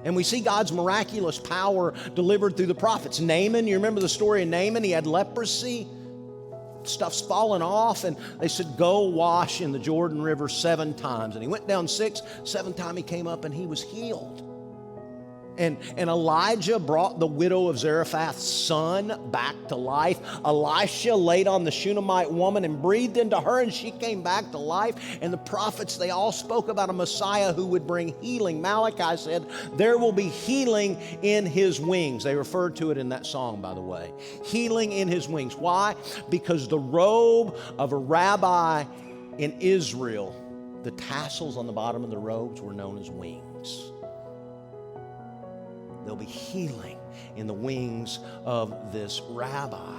And we see God's miraculous power delivered through the prophets. Naaman, you remember the story of Naaman? He had leprosy. Stuff's fallen off, and they said, go wash in the Jordan River 7 times. And he went down 6. 7th time he came up and he was healed. And Elijah brought the widow of Zarephath's son back to life. Elisha laid on the Shunammite woman and breathed into her, and she came back to life. And the prophets, they all spoke about a Messiah who would bring healing. Malachi said, there will be healing in his wings. They referred to it in that song, by the way. Healing in his wings. Why? Because the robe of a rabbi in Israel, the tassels on the bottom of the robes were known as wings. There'll be healing in the wings of this rabbi.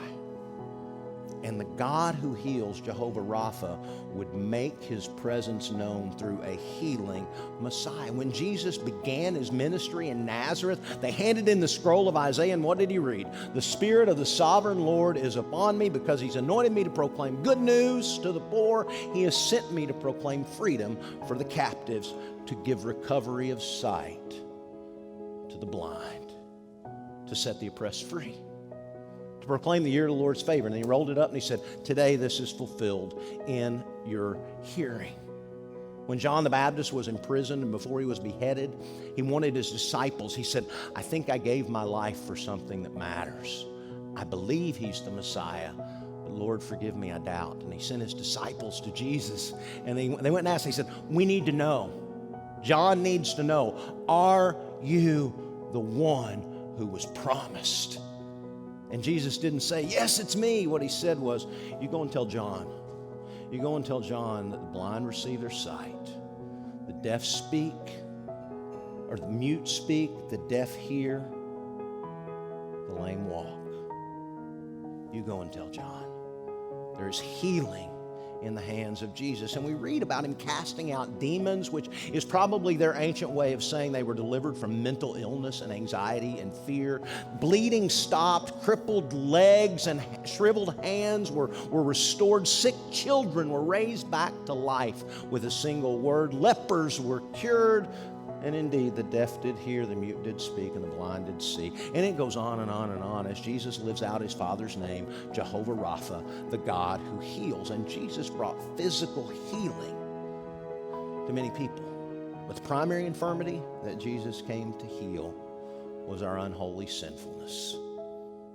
And the God who heals, Jehovah Rapha, would make his presence known through a healing Messiah. When Jesus began his ministry in Nazareth, they handed in the scroll of Isaiah, and what did he read? The Spirit of the Sovereign Lord is upon me because he's anointed me to proclaim good news to the poor. He has sent me to proclaim freedom for the captives, to give recovery of sight to the blind, to set the oppressed free, to proclaim the year of the Lord's favor. And he rolled it up and he said, today this is fulfilled in your hearing. When John the Baptist was imprisoned and before he was beheaded, he wanted his disciples. He said, I think I gave my life for something that matters. I believe he's the Messiah, but Lord, forgive me, I doubt. And he sent his disciples to Jesus. And they went and asked, he said, we need to know. John needs to know, are you the one who was promised? And Jesus didn't say, yes, it's me. What he said was, you go and tell John. You go and tell John that the blind receive their sight, the deaf speak, or the mute speak, the deaf hear, the lame walk. You go and tell John. There's healing in the hands of Jesus. And we read about him casting out demons, which is probably their ancient way of saying they were delivered from mental illness and anxiety and fear. Bleeding stopped, crippled legs and shriveled hands were restored. Sick children were raised back to life with a single word. Lepers were cured. And indeed, the deaf did hear, the mute did speak, and the blind did see. And it goes on and on and on as Jesus lives out his Father's name, Jehovah Rapha, the God who heals. And Jesus brought physical healing to many people. But the primary infirmity that Jesus came to heal was our unholy sinfulness.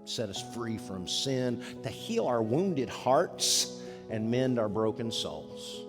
Set us free from sin, to heal our wounded hearts and mend our broken souls.